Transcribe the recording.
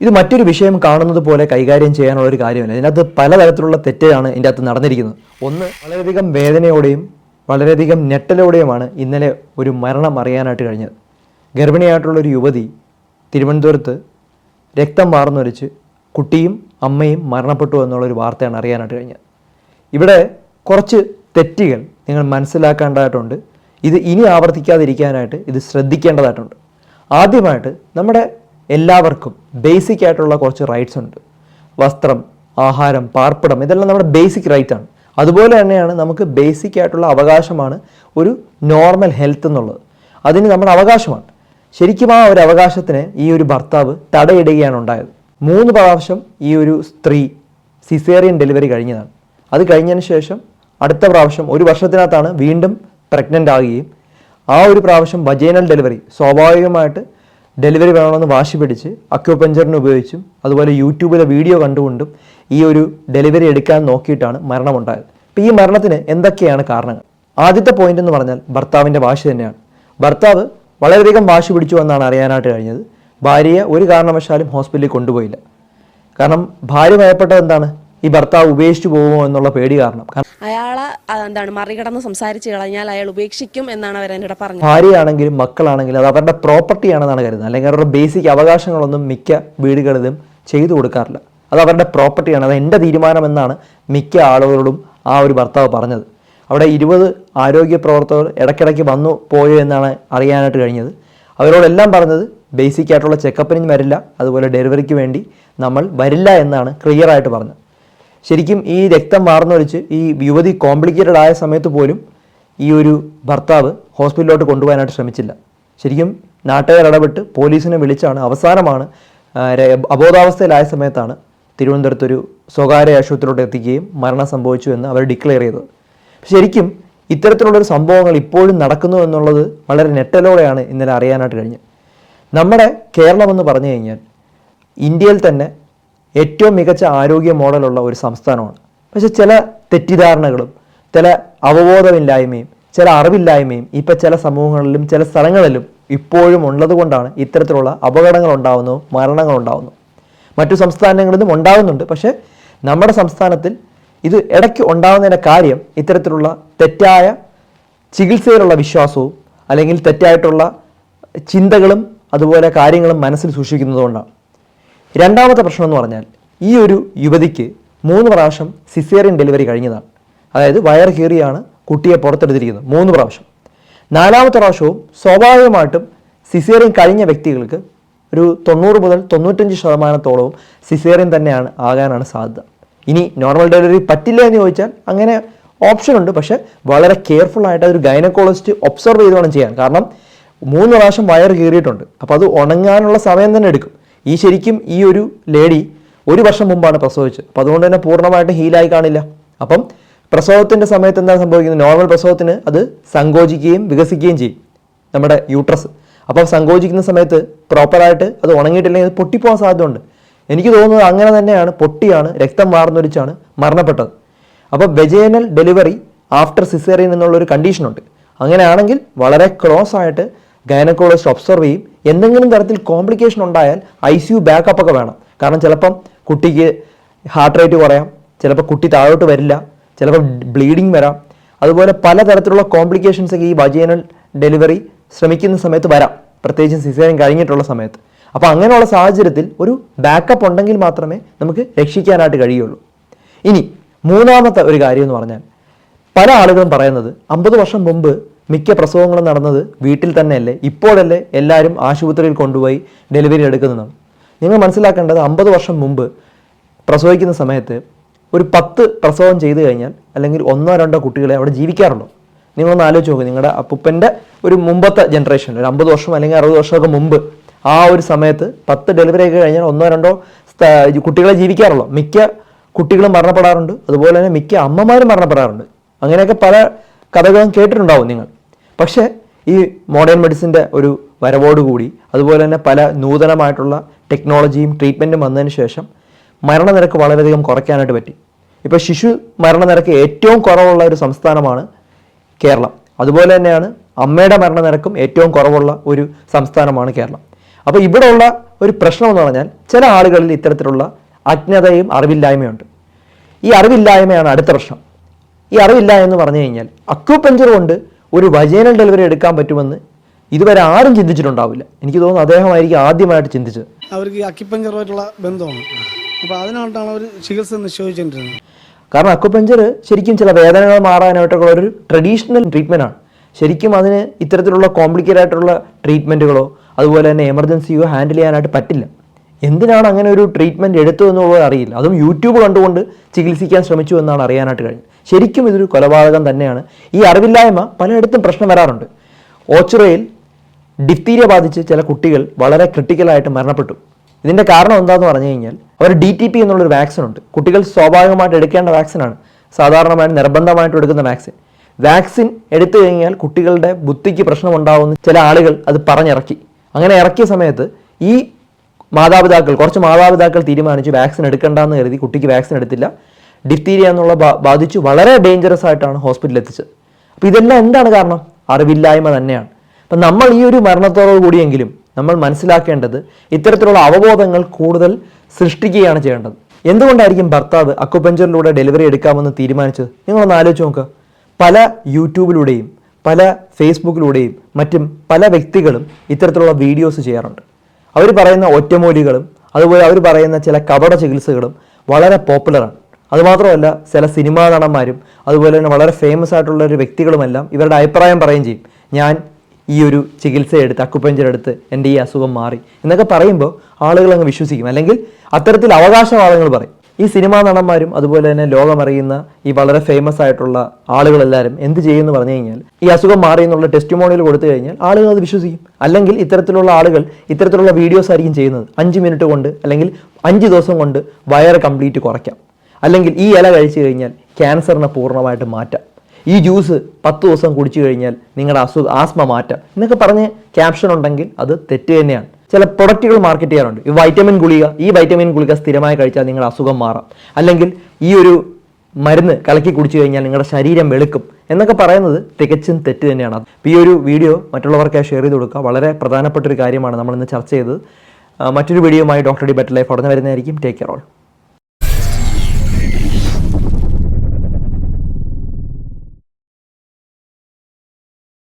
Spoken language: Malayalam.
ഇത് മറ്റൊരു വിഷയം കാണുന്നത് പോലെ കൈകാര്യം ചെയ്യാനുള്ള ഒരു കാര്യമല്ല. ഇതിനകത്ത് പലതരത്തിലുള്ള തെറ്റാണ് ഇതിൻ്റെ അകത്ത് നടന്നിരിക്കുന്നത്. ഒന്ന്, വളരെയധികം വേദനയോടെയും വളരെയധികം ഞെട്ടലോടെയുമാണ് ഇന്നലെ ഒരു മരണം അറിയാനായിട്ട് കഴിഞ്ഞത്. ഗർഭിണിയായിട്ടുള്ളൊരു യുവതി തിരുവനന്തപുരത്ത് രക്തം വാർന്നൊലിച്ച് കുട്ടിയും അമ്മയും മരണപ്പെട്ടു എന്നുള്ളൊരു വാർത്തയാണ് അറിയാനായിട്ട് കഴിഞ്ഞത്. ഇവിടെ കുറച്ച് തെറ്റുകൾ നിങ്ങൾ മനസ്സിലാക്കേണ്ടതായിട്ടുണ്ട്. ഇത് ഇനി ആവർത്തിക്കാതിരിക്കാനായിട്ട് ഇത് ശ്രദ്ധിക്കേണ്ടതായിട്ടുണ്ട്. ആദ്യമായിട്ട് നമ്മുടെ എല്ലാവർക്കും ബേസിക് ആയിട്ടുള്ള കുറച്ച് റൈറ്റ്സ് ഉണ്ട്. വസ്ത്രം, ആഹാരം, പാർപ്പിടം, ഇതെല്ലാം നമ്മുടെ ബേസിക് റൈറ്റാണ്. അതുപോലെ തന്നെയാണ് നമുക്ക് ബേസിക് ആയിട്ടുള്ള അവകാശമാണ് ഒരു നോർമൽ ഹെൽത്ത് എന്നുള്ളത്. അതിന് നമ്മുടെ അവകാശമാണ്. ശരിക്കും ആ ഒരു അവകാശത്തിന് ഈ ഒരു ഭർത്താവ് തടയിടുകയാണ് ഉണ്ടായത്. 3 പ്രാവശ്യം ഈ ഒരു സ്ത്രീ സിസേറിയൻ ഡെലിവറി കഴിഞ്ഞതാണ്. അത് കഴിഞ്ഞതിന് ശേഷം അടുത്ത പ്രാവശ്യം 1 വർഷത്തിനകത്താണ് വീണ്ടും പ്രഗ്നൻ്റ് ആകുകയും ആ ഒരു പ്രാവശ്യം വജൈനൽ ഡെലിവറി സ്വാഭാവികമായിട്ട് ഡെലിവറി വേണമെന്ന് വാശി പിടിച്ച് അക്യുപഞ്ചറിന് ഉപയോഗിച്ചും അതുപോലെ യൂട്യൂബിലെ വീഡിയോ കണ്ടുകൊണ്ടും ഈ ഒരു ഡെലിവറി എടുക്കാൻ നോക്കിയിട്ടാണ് മരണമുണ്ടായത്. അപ്പോൾ ഈ മരണത്തിന് എന്തൊക്കെയാണ് കാരണങ്ങൾ? ആദ്യത്തെ പോയിന്റ് എന്ന് പറഞ്ഞാൽ ഭർത്താവിൻ്റെ വാശി തന്നെയാണ്. ഭർത്താവ് വളരെയധികം വാശി പിടിച്ചു എന്നാണ് അറിയാനായിട്ട് കഴിഞ്ഞത്. ഭാര്യയെ ഒരു കാരണവശാലും ഹോസ്പിറ്റലിൽ കൊണ്ടുപോയില്ല. കാരണം ഭാര്യ ഭയപ്പെട്ടത് എന്താണ്? ഈ ഭർത്താവ് ഉപേക്ഷിച്ചു പോകുമോ എന്നുള്ള പേടി കാരണം. അയാളെ മറികടന്ന് സംസാരിച്ചു കഴിഞ്ഞാൽ അയാൾ ഉപേക്ഷിക്കും എന്നാണ് അവർ എന്നോട് പറഞ്ഞത്. ഭാര്യയാണെങ്കിലും മക്കളാണെങ്കിലും അത് അവരുടെ പ്രോപ്പർട്ടിയാണെന്നാണ് കരുതുന്നത്. അല്ലെങ്കിൽ അവരുടെ ബേസിക് അവകാശങ്ങളൊന്നും മിക്ക വീടുകളിലും ചെയ്തു കൊടുക്കാറില്ല. അത് അവരുടെ പ്രോപ്പർട്ടിയാണ്, അത് എൻ്റെ തീരുമാനമെന്നാണ് മിക്ക ആളുകളോടും ആ ഒരു ഭർത്താവ് പറഞ്ഞത്. അവിടെ 20 ആരോഗ്യ പ്രവർത്തകർ ഇടയ്ക്കിടയ്ക്ക് വന്നു പോയോ എന്നാണ് അറിയാനായിട്ട് കഴിഞ്ഞത്. അവരോടെല്ലാം പറഞ്ഞത് ബേസിക് ആയിട്ടുള്ള ചെക്കപ്പിനും വരില്ല, അതുപോലെ ഡെലിവറിക്ക് വേണ്ടി നമ്മൾ വരില്ല എന്നാണ് ക്ലിയർ ആയിട്ട് പറഞ്ഞത്. ശരിക്കും ഈ രക്തം വാർന്നൊലിച്ച് ഈ യുവതി കോംപ്ലിക്കേറ്റഡ് ആയ സമയത്ത് പോലും ഈ ഒരു ഭർത്താവ് ഹോസ്പിറ്റലിലോട്ട് കൊണ്ടുപോകാനായിട്ട് ശ്രമിച്ചില്ല. ശരിക്കും നാട്ടുകാർ ഇടപെട്ട് പോലീസിനെ വിളിച്ചാണ് അവസാനമാണ് അബോധാവസ്ഥയിലായ സമയത്താണ് തിരുവനന്തപുരത്തൊരു സ്വകാര്യ ആശുപത്രിയിലോട്ട് എത്തിക്കുകയും മരണം സംഭവിച്ചു എന്ന് അവർ ഡിക്ലെയർ ചെയ്തത്. ശരിക്കും ഇത്തരത്തിലുള്ളൊരു സംഭവങ്ങൾ ഇപ്പോഴും നടക്കുന്നു എന്നുള്ളത് വളരെ ഞെട്ടലോടെയാണ് ഇന്നലെ അറിയാനായിട്ട് കഴിഞ്ഞത്. നമ്മുടെ കേരളം എന്ന് പറഞ്ഞു കഴിഞ്ഞാൽ ഇന്ത്യയിൽ തന്നെ ഏറ്റവും മികച്ച ആരോഗ്യ മോഡലുള്ള ഒരു സംസ്ഥാനമാണ്. പക്ഷെ ചില തെറ്റിദ്ധാരണകളും ചില അവബോധമില്ലായ്മയും ചില അറിവില്ലായ്മയും ഇപ്പം ചില സമൂഹങ്ങളിലും ചില സ്ഥലങ്ങളിലും ഇപ്പോഴും ഉള്ളത് കൊണ്ടാണ് ഇത്തരത്തിലുള്ള അപകടങ്ങൾ ഉണ്ടാകുന്നു, മരണങ്ങൾ ഉണ്ടാകുന്നു. മറ്റു സംസ്ഥാനങ്ങളിലും ഉണ്ടാകുന്നുണ്ട്. പക്ഷേ നമ്മുടെ സംസ്ഥാനത്തിൽ ഇത് ഇടയ്ക്ക് ഉണ്ടാകുന്നതിൻ്റെ കാര്യം ഇത്തരത്തിലുള്ള തെറ്റായ ചികിത്സയിലുള്ള വിശ്വാസവും അല്ലെങ്കിൽ തെറ്റായിട്ടുള്ള ചിന്തകളും അതുപോലെ കാര്യങ്ങളും മനസ്സിൽ സൂക്ഷിക്കുന്നതുകൊണ്ടാണ്. രണ്ടാമത്തെ പ്രശ്നം എന്ന് പറഞ്ഞാൽ ഈ ഒരു യുവതിക്ക് 3 പ്രാവശ്യം സിസേറിയൻ ഡെലിവറി കഴിഞ്ഞതാണ്. അതായത് വയർ കീറിയാണ് കുട്ടിയെ പുറത്തെടുത്തിരിക്കുന്നത് 3 പ്രാവശ്യം. 4ാമത്തെ പ്രാവശ്യവും സ്വാഭാവികമായിട്ടും സിസേറിയൻ കഴിഞ്ഞ വ്യക്തികൾക്ക് ഒരു 90 മുതൽ 95% സിസേറിയൻ തന്നെയാണ് ആകാനാണ് സാധ്യത. ഇനി നോർമൽ ഡെലിവറി പറ്റില്ല എന്ന് ചോദിച്ചാൽ അങ്ങനെ ഓപ്ഷൻ ഉണ്ട്. പക്ഷേ വളരെ കെയർഫുള്ളായിട്ട് അതൊരു ഗൈനക്കോളജിസ്റ്റ് ഒബ്സർവ് ചെയ്ത് വേണം ചെയ്യാൻ. കാരണം 3 പ്രാവശ്യം വയർ കീറിയിട്ടുണ്ട്. അപ്പോൾ അത് ഉണങ്ങാനുള്ള സമയം തന്നെ എടുക്കും. ശരിക്കും ഈ ഒരു ലേഡി 1 വർഷം മുമ്പാണ് പ്രസവിച്ചത്. അപ്പോൾ അതുകൊണ്ട് തന്നെ പൂർണ്ണമായിട്ട് ഹീലായി കാണില്ല. അപ്പം പ്രസവത്തിൻ്റെ സമയത്ത് എന്താ സംഭവിക്കുന്നത്? നോർമൽ പ്രസവത്തിന് അത് സങ്കോചിക്കുകയും വികസിക്കുകയും ചെയ്യും നമ്മുടെ യൂട്രസ്. അപ്പോൾ സങ്കോചിക്കുന്ന സമയത്ത് പ്രോപ്പറായിട്ട് അത് ഉണങ്ങിയിട്ടില്ലെങ്കിൽ അത് പൊട്ടിപ്പോകാൻ സാധ്യതയുണ്ട്. എനിക്ക് തോന്നുന്നത് അങ്ങനെ തന്നെയാണ്, പൊട്ടിയാണ്, രക്തം വാർന്നൊലിച്ചാണ് മരണപ്പെട്ടത്. അപ്പോൾ വെജൈനൽ ഡെലിവറി ആഫ്റ്റർ സിസേറിയൻ എന്നുള്ളൊരു കണ്ടീഷനുണ്ട്. അങ്ങനെയാണെങ്കിൽ വളരെ ക്ലോസ് ആയിട്ട് ഗൈനക്കോളജിസ്റ്റ് ഒബ്സർവ് ചെയ്യും. എന്തെങ്കിലും തരത്തിൽ കോംപ്ലിക്കേഷൻ ഉണ്ടായാൽ ICU ബാക്കപ്പ് ഒക്കെ വേണം. കാരണം ചിലപ്പം കുട്ടിക്ക് ഹാർട്ട് റേറ്റ് കുറയാം, ചിലപ്പോൾ കുട്ടി താഴോട്ട് വരില്ല, ചിലപ്പോൾ ബ്ലീഡിങ് വരാം. അതുപോലെ പലതരത്തിലുള്ള കോംപ്ലിക്കേഷൻസ് ഒക്കെ ഈ വജൈനൽ ഡെലിവറി ശ്രമിക്കുന്ന സമയത്ത് വരാം, പ്രത്യേകിച്ചും സിസേറിയൻ കഴിഞ്ഞിട്ടുള്ള സമയത്ത്. അപ്പോൾ അങ്ങനെയുള്ള സാഹചര്യത്തിൽ ഒരു ബാക്കപ്പ് ഉണ്ടെങ്കിൽ മാത്രമേ നമുക്ക് രക്ഷിക്കാനായിട്ട് കഴിയുള്ളൂ. ഇനി 3ാമത്തെ ഒരു കാര്യം എന്ന് പറഞ്ഞാൽ പല ആളുകളും പറയുന്നത് 50 വർഷം മുമ്പ് മിക്ക പ്രസവങ്ങളും നടന്നത് വീട്ടിൽ തന്നെയല്ലേ, ഇപ്പോഴല്ലേ എല്ലാവരും ആശുപത്രിയിൽ കൊണ്ടുപോയി ഡെലിവറി എടുക്കുന്നതാണ്. നിങ്ങൾ മനസ്സിലാക്കേണ്ടത് 50 വർഷം മുമ്പ് പ്രസവിക്കുന്ന സമയത്ത് ഒരു 10 പ്രസവം ചെയ്തു കഴിഞ്ഞാൽ അല്ലെങ്കിൽ 1-2 കുട്ടികളെ അവിടെ ജീവിക്കാറുള്ളൂ. നിങ്ങളൊന്ന് ആലോചിച്ച് നോക്കുക. നിങ്ങളുടെ അപ്പൂപ്പൻ്റെ ഒരു മുമ്പത്തെ ജനറേഷനിൽ ഒരു 50 വർഷം അല്ലെങ്കിൽ 60 വർഷമൊക്കെ മുമ്പ് ആ ഒരു സമയത്ത് 10 ഡെലിവറി ഒക്കെ കഴിഞ്ഞാൽ 1-2 കുട്ടികളെ ജീവിക്കാറുള്ളൂ. മിക്ക കുട്ടികളും മരണപ്പെടാറുണ്ട്. അതുപോലെ തന്നെ മിക്ക അമ്മമാരും മരണപ്പെടാറുണ്ട്. അങ്ങനെയൊക്കെ പല കഥകളും കേട്ടിട്ടുണ്ടാവും നിങ്ങൾ. പക്ഷേ ഈ മോഡേൺ മെഡിസിൻ്റെ ഒരു വരവോടുകൂടി അതുപോലെ തന്നെ പല നൂതനമായിട്ടുള്ള ടെക്നോളജിയും ട്രീറ്റ്മെൻറ്റും വന്നതിന് ശേഷം മരണനിരക്ക് വളരെയധികം കുറയ്ക്കാനായിട്ട് പറ്റി. ഇപ്പോൾ ശിശു മരണനിരക്ക് ഏറ്റവും കുറവുള്ള ഒരു സംസ്ഥാനമാണ് കേരളം. അതുപോലെ തന്നെയാണ് അമ്മയുടെ മരണനിരക്കും ഏറ്റവും കുറവുള്ള ഒരു സംസ്ഥാനമാണ് കേരളം. അപ്പോൾ ഇവിടെയുള്ള ഒരു പ്രശ്നം എന്ന് പറഞ്ഞാൽ ചില ആളുകളിൽ ഇത്തരത്തിലുള്ള അജ്ഞതയും അറിവില്ലായ്മയുണ്ട്. ഈ അറിവില്ലായ്മയാണ് അടുത്ത പ്രശ്നം. ഈ അറിവില്ല എന്ന് പറഞ്ഞു കഴിഞ്ഞാൽ അക്യുപഞ്ചർ കൊണ്ട് ഒരു വജൈനൽ ഡെലിവറി എടുക്കാൻ പറ്റുമെന്ന് ഇതുവരെ ആരും ചിന്തിച്ചിട്ടുണ്ടാവില്ല. എനിക്ക് തോന്നുന്നു അദ്ദേഹമായിരിക്കും ആദ്യമായിട്ട് ചിന്തിച്ചത്. അവർക്ക് ഈ അക്യുപഞ്ചറുമായിട്ടുള്ള ബന്ധമാണ്, അപ്പോൾ അതിനായിട്ടാണ് അവർ ചികിത്സ നിശ്ചയിച്ചിട്ടുള്ളത്. കാരണം അക്യുപഞ്ചർ ശരിക്കും ചില വേദനകൾ മാറാനായിട്ടുള്ള ഒരു ട്രഡീഷണൽ ട്രീറ്റ്മെൻ്റ് ആണ്. ശരിക്കും അതിന് ഇത്തരത്തിലുള്ള കോംപ്ലിക്കേറ്റഡ് ആയിട്ടുള്ള ട്രീറ്റ്മെൻറ്റുകളോ അതുപോലെ തന്നെ എമർജൻസിയോ ഹാൻഡിൽ ചെയ്യാനായിട്ട് പറ്റില്ല. എന്തിനാണ് അങ്ങനെ ഒരു ട്രീറ്റ്മെൻറ്റ് എടുത്തു എന്നുള്ളത് അറിയില്ല. അതും യൂട്യൂബ് കണ്ടുകൊണ്ട് ചികിത്സിക്കാൻ ശ്രമിച്ചു എന്നാണ് അറിയാനായിട്ട് കഴിഞ്ഞത്. ശരിക്കും ഇതൊരു കൊലപാതകം തന്നെയാണ്. ഈ അറിവില്ലായ്മ പലയിടത്തും പ്രശ്നം വരാറുണ്ട്. ഓച്ചിറയിൽ ഡിഫ്തീരിയ ബാധിച്ച് ചില കുട്ടികൾ വളരെ ക്രിട്ടിക്കലായിട്ട് മരണപ്പെട്ടു. ഇതിൻ്റെ കാരണം എന്താണെന്ന് പറഞ്ഞു കഴിഞ്ഞാൽ അവർ DTP എന്നുള്ളൊരു വാക്സിൻ ഉണ്ട്. കുട്ടികൾ സ്വാഭാവികമായിട്ട് എടുക്കേണ്ട വാക്സിനാണ്, സാധാരണമായിട്ട് നിർബന്ധമായിട്ട് എടുക്കുന്ന വാക്സിൻ എടുത്തു കഴിഞ്ഞാൽ കുട്ടികളുടെ ബുദ്ധിക്ക് പ്രശ്നമുണ്ടാവുന്ന ചില ആളുകൾ അത് പറഞ്ഞിറക്കി. അങ്ങനെ ഇറക്കിയ സമയത്ത് ഈ കുറച്ച് മാതാപിതാക്കൾ തീരുമാനിച്ചു വാക്സിൻ എടുക്കേണ്ടെന്ന് കരുതി കുട്ടിക്ക് വാക്സിൻ എടുത്തില്ല. ഡിഫ്തീരിയ എന്നുള്ള ബാധിച്ചു വളരെ ഡേഞ്ചറസ് ആയിട്ടാണ് ഹോസ്പിറ്റലിൽ എത്തിച്ചത്. അപ്പോൾ ഇതെല്ലാം എന്താണ് കാരണം? അറിവില്ലായ്മ തന്നെയാണ്. അപ്പം നമ്മൾ ഈ ഒരു മരണത്തോടു കൂടിയെങ്കിലും നമ്മൾ മനസ്സിലാക്കേണ്ടത് ഇത്തരത്തിലുള്ള അവബോധങ്ങൾ കൂടുതൽ സൃഷ്ടിക്കുകയാണ് ചെയ്യേണ്ടത്. എന്തുകൊണ്ടായിരിക്കും ഭർത്താവ് അക്യുപഞ്ചറിലൂടെ ഡെലിവറി എടുക്കാമെന്ന് തീരുമാനിച്ചത്? നിങ്ങളൊന്ന് ആലോചിച്ച് നോക്കുക. പല യൂട്യൂബിലൂടെയും പല ഫേസ്ബുക്കിലൂടെയും മറ്റും പല വ്യക്തികളും ഇത്തരത്തിലുള്ള വീഡിയോസ് ചെയ്യാറുണ്ട്. അവർ പറയുന്ന ഒറ്റമൂലികളും അതുപോലെ അവർ പറയുന്ന ചില കപട ചികിത്സകളും വളരെ പോപ്പുലറാണ്. അതുമാത്രമല്ല ചില സിനിമാ നടന്മാരും അതുപോലെ തന്നെ വളരെ ഫേമസ് ആയിട്ടുള്ള ഒരു വ്യക്തികളുമെല്ലാം ഇവരുടെ അഭിപ്രായം പറയുകയും ചെയ്യും. ഞാൻ ഈ ഒരു ചികിത്സ എടുത്ത് അക്യുപഞ്ചർ എടുത്ത് എൻ്റെ ഈ അസുഖം മാറി എന്നൊക്കെ പറയുമ്പോൾ ആളുകൾ അങ്ങ് വിശ്വസിക്കും, അല്ലെങ്കിൽ അത്തരത്തിൽ അവകാശവാദങ്ങൾ പറയും. ഈ സിനിമാ നടന്മാരും അതുപോലെ തന്നെ ലോകമറിയുന്ന ഈ വളരെ ഫേമസ് ആയിട്ടുള്ള ആളുകളെല്ലാവരും എന്ത് ചെയ്യുമെന്ന് പറഞ്ഞു കഴിഞ്ഞാൽ ഈ അസുഖം മാറി എന്നുള്ള ടെസ്റ്റിമോണിയൽ കൊടുത്തു കഴിഞ്ഞാൽ ആളുകൾ അത് വിശ്വസിക്കും. അല്ലെങ്കിൽ ഇത്തരത്തിലുള്ള ആളുകൾ ഇത്തരത്തിലുള്ള വീഡിയോസ് ആയിരിക്കും ചെയ്യുന്നത്. 5 മിനിറ്റ് കൊണ്ട് അല്ലെങ്കിൽ 5 ദിവസം കൊണ്ട് വയറ് കംപ്ലീറ്റ് കുറയ്ക്കാം, അല്ലെങ്കിൽ ഈ ഇല കഴിച്ചു കഴിഞ്ഞാൽ ക്യാൻസറിനെ പൂർണ്ണമായിട്ട് മാറ്റാം, ഈ ജ്യൂസ് 10 ദിവസം കുടിച്ചു കഴിഞ്ഞാൽ നിങ്ങളുടെ ആസ്മ മാറ്റാം എന്നൊക്കെ പറഞ്ഞ് ക്യാപ്ഷൻ ഉണ്ടെങ്കിൽ അത് തെറ്റ് തന്നെയാണ്. ചില പ്രൊഡക്റ്റുകൾ മാർക്കറ്റ് ചെയ്യാറുണ്ട്. ഈ വൈറ്റമിൻ ഗുളിക സ്ഥിരമായി കഴിച്ചാൽ നിങ്ങളുടെ അസുഖം മാറാം, അല്ലെങ്കിൽ ഈ ഒരു മരുന്ന് കലക്കി കുടിച്ചു കഴിഞ്ഞാൽ നിങ്ങളുടെ ശരീരം വെളുക്കും എന്നൊക്കെ പറയുന്നത് തികച്ചും തെറ്റ് തന്നെയാണ്. അപ്പോൾ ഈ ഒരു വീഡിയോ മറ്റുള്ളവർക്കായി ഷെയർ ചെയ്ത് കൊടുക്കുക. വളരെ പ്രധാനപ്പെട്ട ഒരു കാര്യമാണ് നമ്മൾ ഇന്ന് ചർച്ച ചെയ്തത്. മറ്റൊരു വീഡിയോയുമായി ഡോക്ടർ ഡി ബെറ്റർ ലൈഫ് ഉടനെ വരുന്നതായിരിക്കും. Take care all.